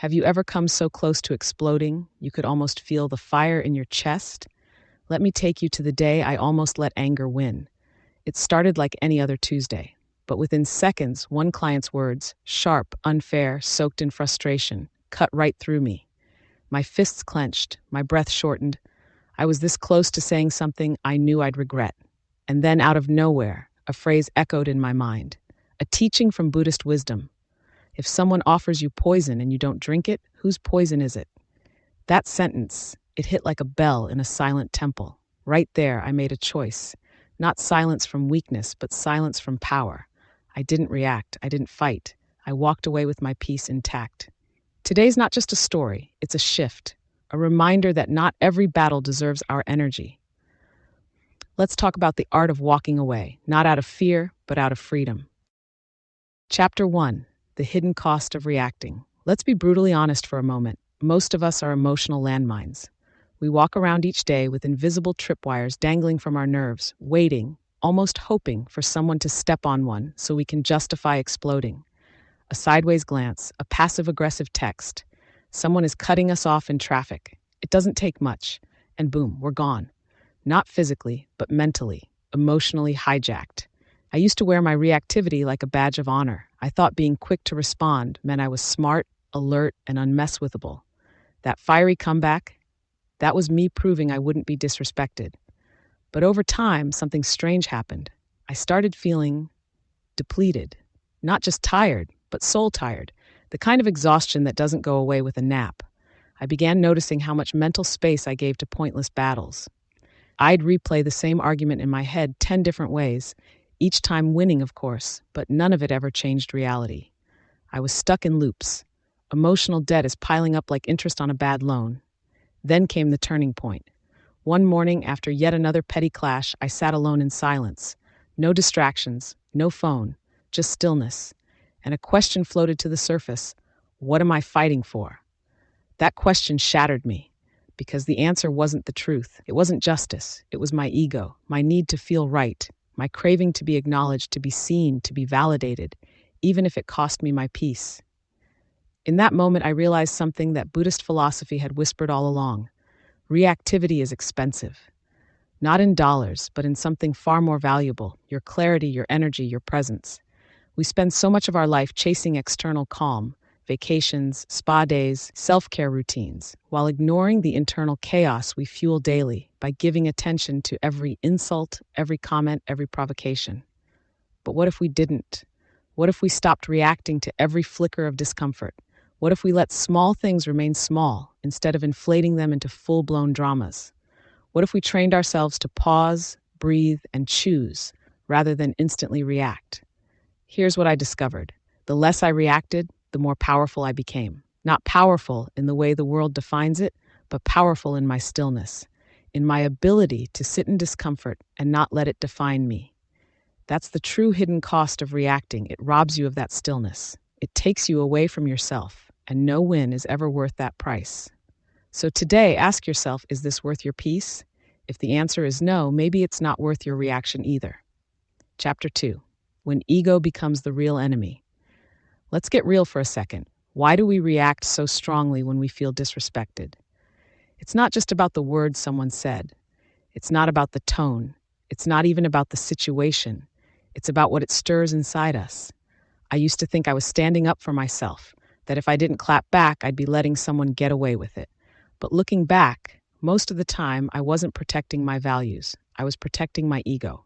Have you ever come so close to exploding you could almost feel the fire in your chest? Let me take you to the day I almost let anger win. It started like any other Tuesday, but within seconds, one client's words, sharp, unfair, soaked in frustration, cut right through me. My fists clenched, my breath shortened. I was this close to saying something I knew I'd regret. And then out of nowhere, a phrase echoed in my mind, a teaching from Buddhist wisdom. If someone offers you poison and you don't drink it, whose poison is it? That sentence, it hit like a bell in a silent temple. Right there, I made a choice. Not silence from weakness, but silence from power. I didn't react. I didn't fight. I walked away with my peace intact. Today's not just a story, it's a shift, a reminder that not every battle deserves our energy. Let's talk about the art of walking away, not out of fear, but out of freedom. Chapter 1. The hidden cost of reacting. Let's be brutally honest for a moment. Most of us are emotional landmines. We walk around each day with invisible tripwires dangling from our nerves, waiting, almost hoping for someone to step on one so we can justify exploding. A sideways glance, a passive-aggressive text. Someone is cutting us off in traffic. It doesn't take much, and boom, we're gone. Not physically, but mentally, emotionally hijacked. I used to wear my reactivity like a badge of honor. I thought being quick to respond meant I was smart, alert, and unmesswithable. That fiery comeback, that was me proving I wouldn't be disrespected. But over time, something strange happened. I started feeling depleted. Not just tired, but soul tired. The kind of exhaustion that doesn't go away with a nap. I began noticing how much mental space I gave to pointless battles. I'd replay the same argument in my head 10 different ways, each time winning, of course, but none of it ever changed reality. I was stuck in loops. Emotional debt is piling up like interest on a bad loan. Then came the turning point. One morning, after yet another petty clash, I sat alone in silence. No distractions, no phone, just stillness. And a question floated to the surface. What am I fighting for? That question shattered me, because the answer wasn't the truth. It wasn't justice. It was my ego, my need to feel right, my craving to be acknowledged, to be seen, to be validated, even if it cost me my peace. In that moment, I realized something that Buddhist philosophy had whispered all along. Reactivity is expensive. Not in dollars, but in something far more valuable, your clarity, your energy, your presence. We spend so much of our life chasing external calm, vacations, spa days, self-care routines, while ignoring the internal chaos we fuel daily by giving attention to every insult, every comment, every provocation. But what if we didn't? What if we stopped reacting to every flicker of discomfort? What if we let small things remain small instead of inflating them into full-blown dramas? What if we trained ourselves to pause, breathe, and choose rather than instantly react? Here's what I discovered. The less I reacted, the more powerful I became. Not powerful in the way the world defines it, but powerful in my stillness, in my ability to sit in discomfort and not let it define me. That's the true hidden cost of reacting. It robs you of that stillness. It takes you away from yourself, and no win is ever worth that price. So today, ask yourself, is this worth your peace? If the answer is no, maybe it's not worth your reaction either. Chapter 2. When ego becomes the real enemy. Let's get real for a second. Why do we react so strongly when we feel disrespected? It's not just about the words someone said. It's not about the tone. It's not even about the situation. It's about what it stirs inside us. I used to think I was standing up for myself, that if I didn't clap back, I'd be letting someone get away with it. But looking back, most of the time, I wasn't protecting my values. I was protecting my ego.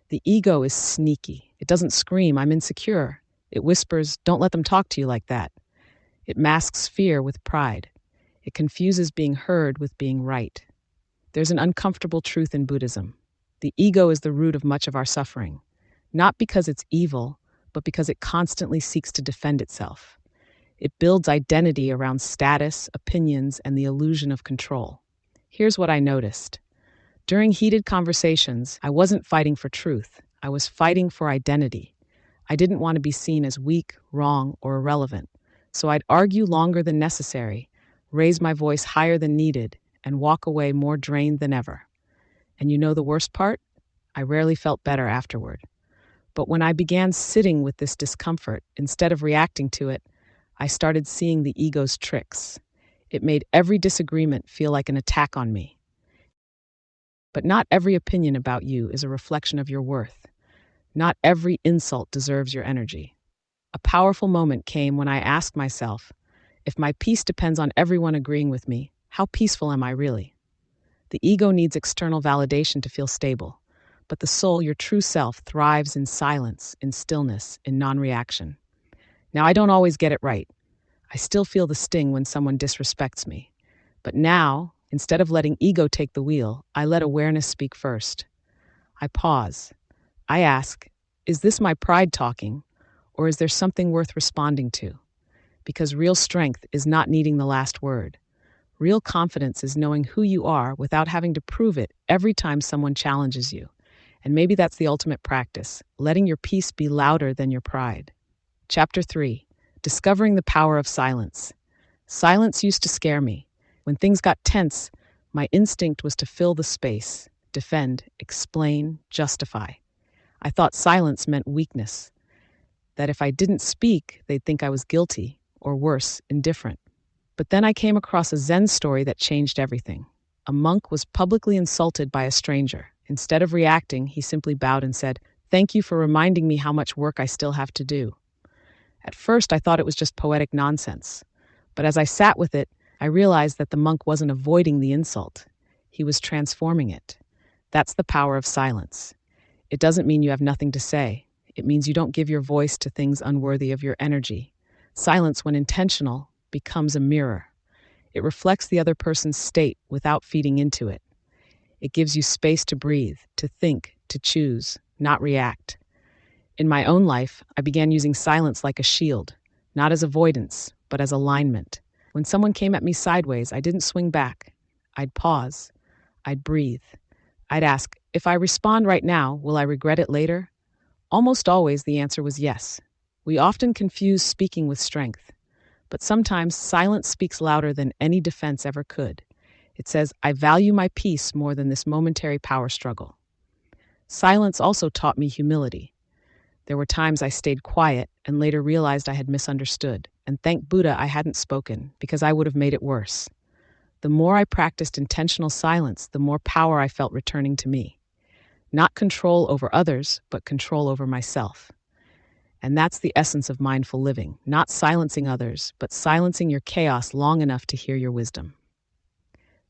The ego is sneaky. It doesn't scream, I'm insecure. It whispers, don't let them talk to you like that. It masks fear with pride. It confuses being heard with being right. There's an uncomfortable truth in Buddhism. The ego is the root of much of our suffering, not because it's evil, but because it constantly seeks to defend itself. It builds identity around status, opinions, and the illusion of control. Here's what I noticed. During heated conversations, I wasn't fighting for truth. I was fighting for identity. I didn't want to be seen as weak, wrong, or irrelevant. So I'd argue longer than necessary, raise my voice higher than needed, and walk away more drained than ever. And you know the worst part? I rarely felt better afterward. But when I began sitting with this discomfort, instead of reacting to it, I started seeing the ego's tricks. It made every disagreement feel like an attack on me. But not every opinion about you is a reflection of your worth. Not every insult deserves your energy. A powerful moment came when I asked myself, if my peace depends on everyone agreeing with me, how peaceful am I really? The ego needs external validation to feel stable, but the soul, your true self, thrives in silence, in stillness, in non-reaction. Now, I don't always get it right. I still feel the sting when someone disrespects me. But now, instead of letting ego take the wheel, I let awareness speak first. I pause. I ask, is this my pride talking, or is there something worth responding to? Because real strength is not needing the last word. Real confidence is knowing who you are without having to prove it every time someone challenges you. And maybe that's the ultimate practice, letting your peace be louder than your pride. Chapter 3. Discovering the power of silence. Silence used to scare me. When things got tense, my instinct was to fill the space, defend, explain, justify. I thought silence meant weakness, that if I didn't speak, they'd think I was guilty, or worse, indifferent. But then I came across a Zen story that changed everything. A monk was publicly insulted by a stranger. Instead of reacting, he simply bowed and said, "Thank you for reminding me how much work I still have to do." At first, I thought it was just poetic nonsense. But as I sat with it, I realized that the monk wasn't avoiding the insult. He was transforming it. That's the power of silence. It doesn't mean you have nothing to say. It means you don't give your voice to things unworthy of your energy. Silence, when intentional, becomes a mirror. It reflects the other person's state without feeding into it. It gives you space to breathe, to think, to choose, not react. In my own life, I began using silence like a shield, not as avoidance, but as alignment. When someone came at me sideways, I didn't swing back. I'd pause. I'd breathe. I'd ask, if I respond right now, will I regret it later? Almost always the answer was yes. We often confuse speaking with strength, but sometimes silence speaks louder than any defense ever could. It says, I value my peace more than this momentary power struggle. Silence also taught me humility. There were times I stayed quiet and later realized I had misunderstood, and thank Buddha I hadn't spoken, because I would have made it worse. The more I practiced intentional silence, the more power I felt returning to me. Not control over others, but control over myself. And that's the essence of mindful living, not silencing others, but silencing your chaos long enough to hear your wisdom.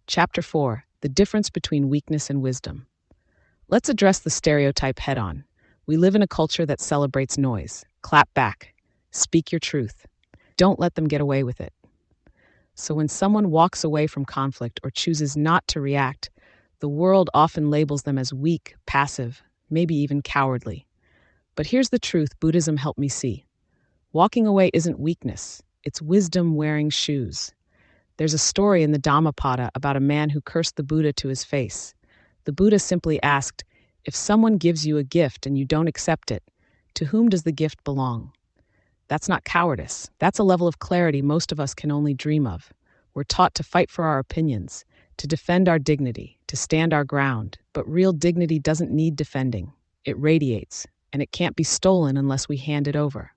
Chapter 4. The difference between weakness and wisdom. Let's address the stereotype head-on. We live in a culture that celebrates noise. Clap back. Speak your truth. Don't let them get away with it. So when someone walks away from conflict or chooses not to react, the world often labels them as weak, passive, maybe even cowardly. But here's the truth Buddhism helped me see. Walking away isn't weakness. It's wisdom wearing shoes. There's a story in the Dhammapada about a man who cursed the Buddha to his face. The Buddha simply asked, if someone gives you a gift and you don't accept it, to whom does the gift belong? That's not cowardice. That's a level of clarity most of us can only dream of. We're taught to fight for our opinions, to defend our dignity, to stand our ground. But real dignity doesn't need defending. It radiates, and it can't be stolen unless we hand it over.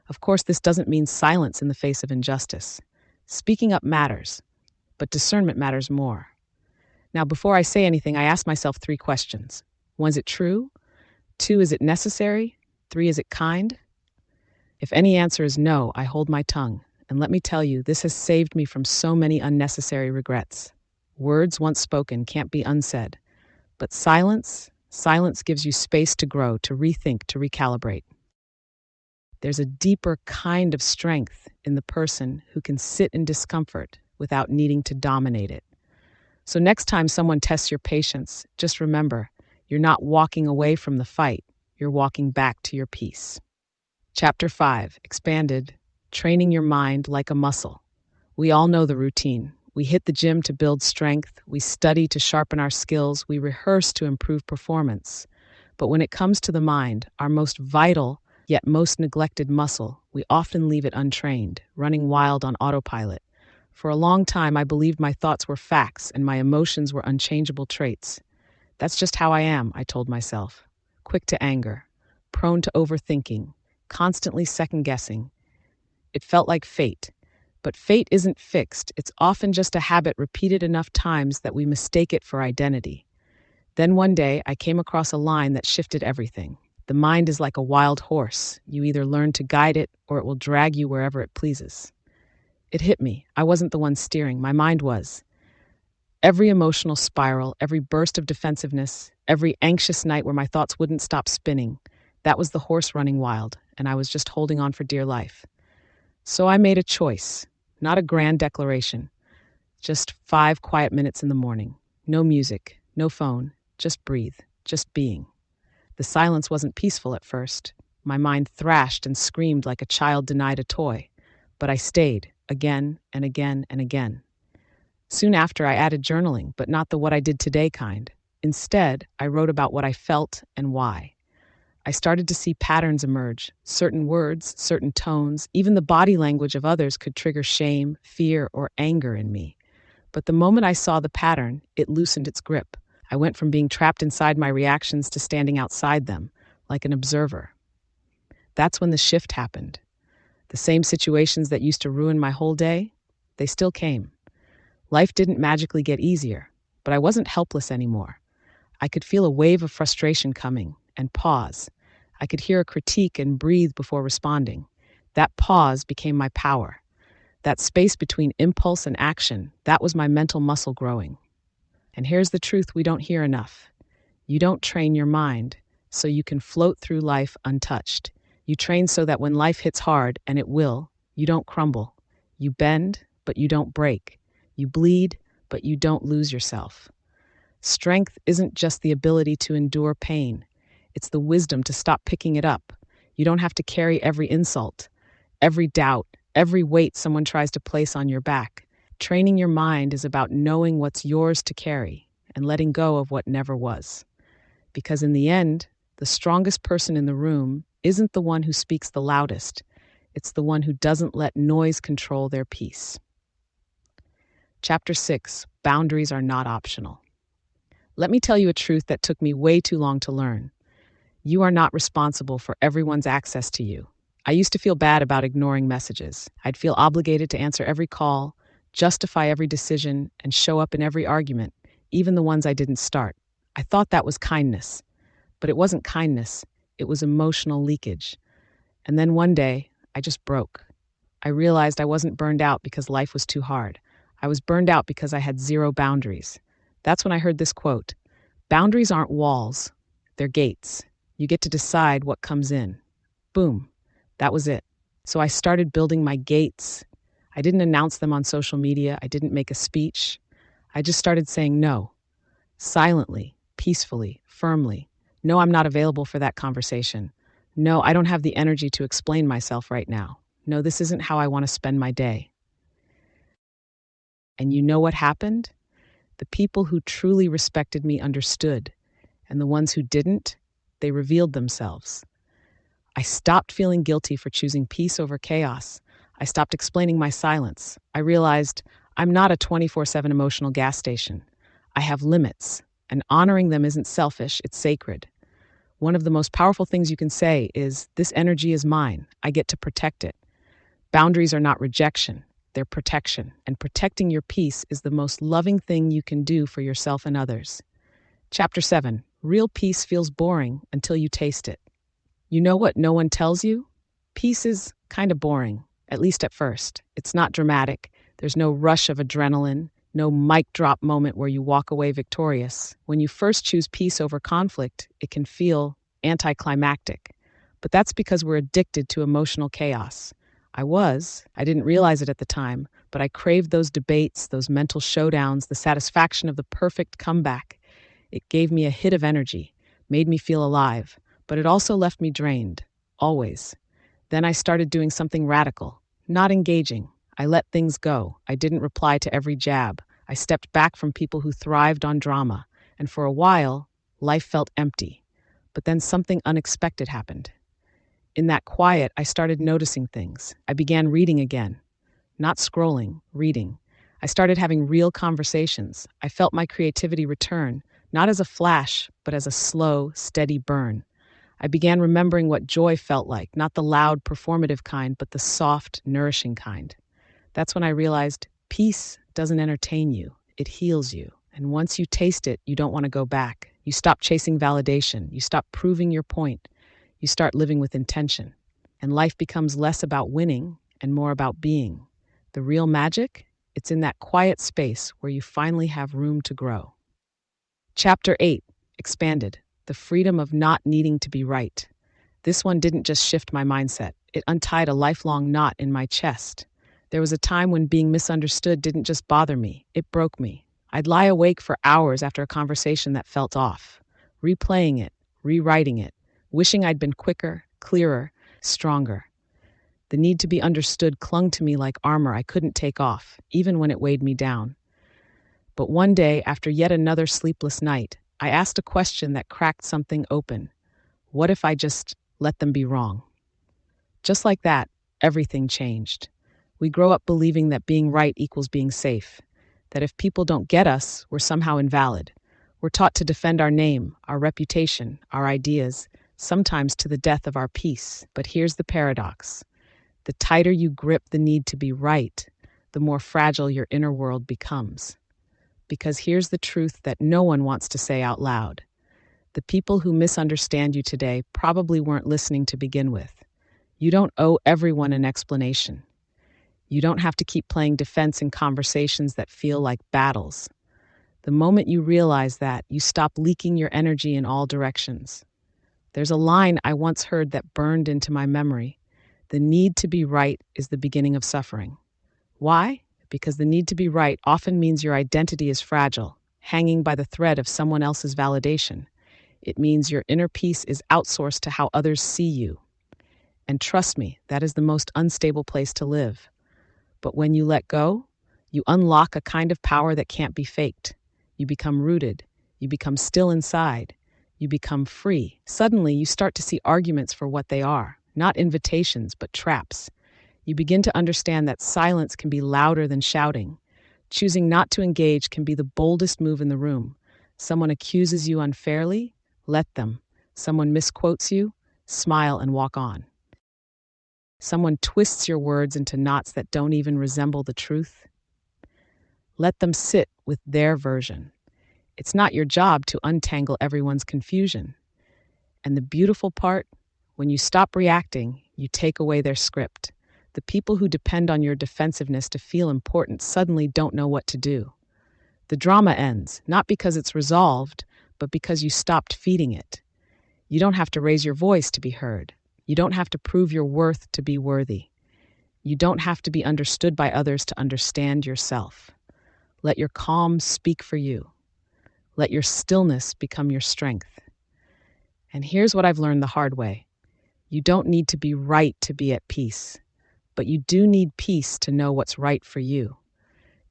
Of course, this doesn't mean silence in the face of injustice. Speaking up matters, but discernment matters more. Now, before I say anything, I ask myself 3 questions. 1, is it true? 2, is it necessary? 3, is it kind? If any answer is no, I hold my tongue. And let me tell you, this has saved me from so many unnecessary regrets. Words once spoken can't be unsaid. But silence gives you space to grow, to rethink, to recalibrate. There's a deeper kind of strength in the person who can sit in discomfort without needing to dominate it. So next time someone tests your patience, just remember, you're not walking away from the fight, you're walking back to your peace. Chapter 5, Expanded, Training Your Mind Like a Muscle. We all know the routine. We hit the gym to build strength, we study to sharpen our skills, we rehearse to improve performance. But when it comes to the mind, our most vital, yet most neglected muscle, we often leave it untrained, running wild on autopilot. For a long time, I believed my thoughts were facts and my emotions were unchangeable traits. That's just how I am, I told myself. Quick to anger, prone to overthinking, constantly second-guessing. It felt like fate. But fate isn't fixed. It's often just a habit repeated enough times that we mistake it for identity. Then one day, I came across a line that shifted everything. The mind is like a wild horse. You either learn to guide it or it will drag you wherever it pleases. It hit me. I wasn't the one steering. My mind was. Every emotional spiral, every burst of defensiveness, every anxious night where my thoughts wouldn't stop spinning, that was the horse running wild, and I was just holding on for dear life. So I made a choice, not a grand declaration, just 5 quiet minutes in the morning. No music, no phone, just breathe, just being. The silence wasn't peaceful at first. My mind thrashed and screamed like a child denied a toy. But I stayed, again and again and again. Soon after, I added journaling, but not the what I did today kind. Instead, I wrote about what I felt and why. I started to see patterns emerge. Certain words, certain tones, even the body language of others could trigger shame, fear, or anger in me. But the moment I saw the pattern, it loosened its grip. I went from being trapped inside my reactions to standing outside them, like an observer. That's when the shift happened. The same situations that used to ruin my whole day, they still came. Life didn't magically get easier, but I wasn't helpless anymore. I could feel a wave of frustration coming and pause. I could hear a critique and breathe before responding. That pause became my power. That space between impulse and action, that was my mental muscle growing. And here's the truth we don't hear enough. You don't train your mind so you can float through life untouched. You train so that when life hits hard, and it will, you don't crumble. You bend, but you don't break. You bleed, but you don't lose yourself. Strength isn't just the ability to endure pain. It's the wisdom to stop picking it up. You don't have to carry every insult, every doubt, every weight someone tries to place on your back. Training your mind is about knowing what's yours to carry and letting go of what never was. Because in the end, the strongest person in the room isn't the one who speaks the loudest. It's the one who doesn't let noise control their peace. Chapter 6, Boundaries Are Not Optional. Let me tell you a truth that took me way too long to learn. You are not responsible for everyone's access to you. I used to feel bad about ignoring messages. I'd feel obligated to answer every call, justify every decision, and show up in every argument, even the ones I didn't start. I thought that was kindness, but it wasn't kindness. It was emotional leakage. And then one day, I just broke. I realized I wasn't burned out because life was too hard. I was burned out because I had zero boundaries. That's when I heard this quote: "Boundaries aren't walls, they're gates. You get to decide what comes in." Boom. That was it. So I started building my gates. I didn't announce them on social media. I didn't make a speech. I just started saying no. Silently, peacefully, firmly. No, I'm not available for that conversation. No, I don't have the energy to explain myself right now. No, this isn't how I want to spend my day. And you know what happened? The people who truly respected me understood, and the ones who didn't, they revealed themselves. I stopped feeling guilty for choosing peace over chaos. I stopped explaining my silence. I realized I'm not a 24/7 emotional gas station. I have limits, and honoring them isn't selfish, it's sacred. One of the most powerful things you can say is, "This energy is mine. I get to protect it." Boundaries are not rejection, they're protection, and protecting your peace is the most loving thing you can do for yourself and others. Chapter 7, Real Peace Feels Boring Until You Taste It. You know what no one tells you? Peace is kind of boring, at least at first. It's not dramatic. There's no rush of adrenaline, no mic drop moment where you walk away victorious. When you first choose peace over conflict, it can feel anticlimactic. But that's because we're addicted to emotional chaos. I didn't realize it at the time, but I craved those debates, those mental showdowns, the satisfaction of the perfect comeback. It gave me a hit of energy, made me feel alive, but it also left me drained, always. Then I started doing something radical, not engaging. I let things go. I didn't reply to every jab. I stepped back from people who thrived on drama, and for a while, life felt empty. But then something unexpected happened. In that quiet, I started noticing things. I began reading again. Not scrolling, reading. I started having real conversations. I felt my creativity return, not as a flash, but as a slow, steady burn. I began remembering what joy felt like, not the loud, performative kind, but the soft, nourishing kind. That's when I realized peace doesn't entertain you, it heals you. And once you taste it, you don't want to go back. You stop chasing validation, you stop proving your point, you start living with intention. And life becomes less about winning and more about being. The real magic? It's in that quiet space where you finally have room to grow. Chapter 8, Expanded, the freedom of not needing to be right. This one didn't just shift my mindset, it untied a lifelong knot in my chest. There was a time when being misunderstood didn't just bother me, it broke me. I'd lie awake for hours after a conversation that felt off, replaying it, rewriting it, wishing I'd been quicker, clearer, stronger. The need to be understood clung to me like armor I couldn't take off, even when it weighed me down. But one day, after yet another sleepless night, I asked a question that cracked something open. What if I just let them be wrong? Just like that, everything changed. We grow up believing that being right equals being safe, that if people don't get us, we're somehow invalid. We're taught to defend our name, our reputation, our ideas, sometimes to the death of our peace. But here's the paradox. The tighter you grip the need to be right, the more fragile your inner world becomes. Because here's the truth that no one wants to say out loud. The people who misunderstand you today probably weren't listening to begin with. You don't owe everyone an explanation. You don't have to keep playing defense in conversations that feel like battles. The moment you realize that, you stop leaking your energy in all directions. There's a line I once heard that burned into my memory. The need to be right is the beginning of suffering. Why? Because the need to be right often means your identity is fragile, hanging by the thread of someone else's validation. It means your inner peace is outsourced to how others see you. And trust me, that is the most unstable place to live. But when you let go, you unlock a kind of power that can't be faked. You become rooted. You become still inside. You become free. Suddenly, you start to see arguments for what they are, not invitations, but traps. You begin to understand that silence can be louder than shouting. Choosing not to engage can be the boldest move in the room. Someone accuses you unfairly? Let them. Someone misquotes you? Smile and walk on. Someone twists your words into knots that don't even resemble the truth? Let them sit with their version. It's not your job to untangle everyone's confusion. And the beautiful part, when you stop reacting, you take away their script. The people who depend on your defensiveness to feel important suddenly don't know what to do. The drama ends, not because it's resolved, but because you stopped feeding it. You don't have to raise your voice to be heard. You don't have to prove your worth to be worthy. You don't have to be understood by others to understand yourself. Let your calm speak for you. Let your stillness become your strength. And here's what I've learned the hard way. You don't need to be right to be at peace, but you do need peace to know what's right for you.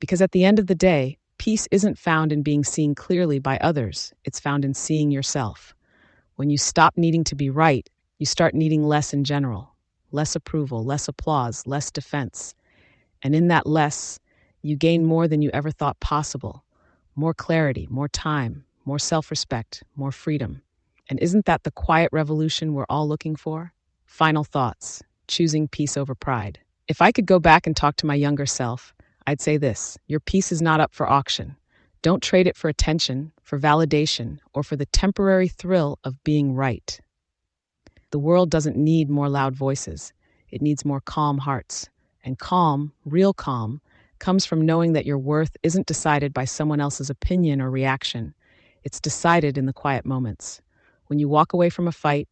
Because at the end of the day, peace isn't found in being seen clearly by others. It's found in seeing yourself. When you stop needing to be right, you start needing less in general. Less approval, less applause, less defense. And in that less, you gain more than you ever thought possible. More clarity, more time, more self-respect, more freedom. And isn't that the quiet revolution we're all looking for? Final thoughts. Choosing peace over pride. If I could go back and talk to my younger self, I'd say this: your peace is not up for auction. Don't trade it for attention, for validation, or for the temporary thrill of being right. The world doesn't need more loud voices. It needs more calm hearts. And calm, real calm, comes from knowing that your worth isn't decided by someone else's opinion or reaction. It's decided in the quiet moments. When you walk away from a fight,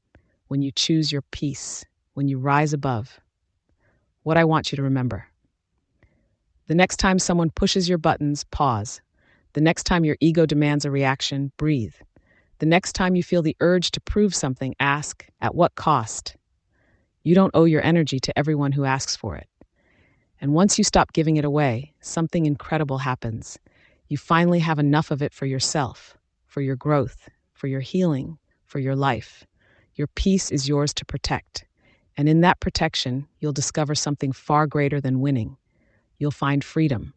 when you choose your peace, when you rise above. What I want you to remember. The next time someone pushes your buttons, pause. The next time your ego demands a reaction, breathe. The next time you feel the urge to prove something, ask, at what cost? You don't owe your energy to everyone who asks for it. And once you stop giving it away, something incredible happens. You finally have enough of it for yourself, for your growth, for your healing, for your life. Your peace is yours to protect. And in that protection, you'll discover something far greater than winning. You'll find freedom.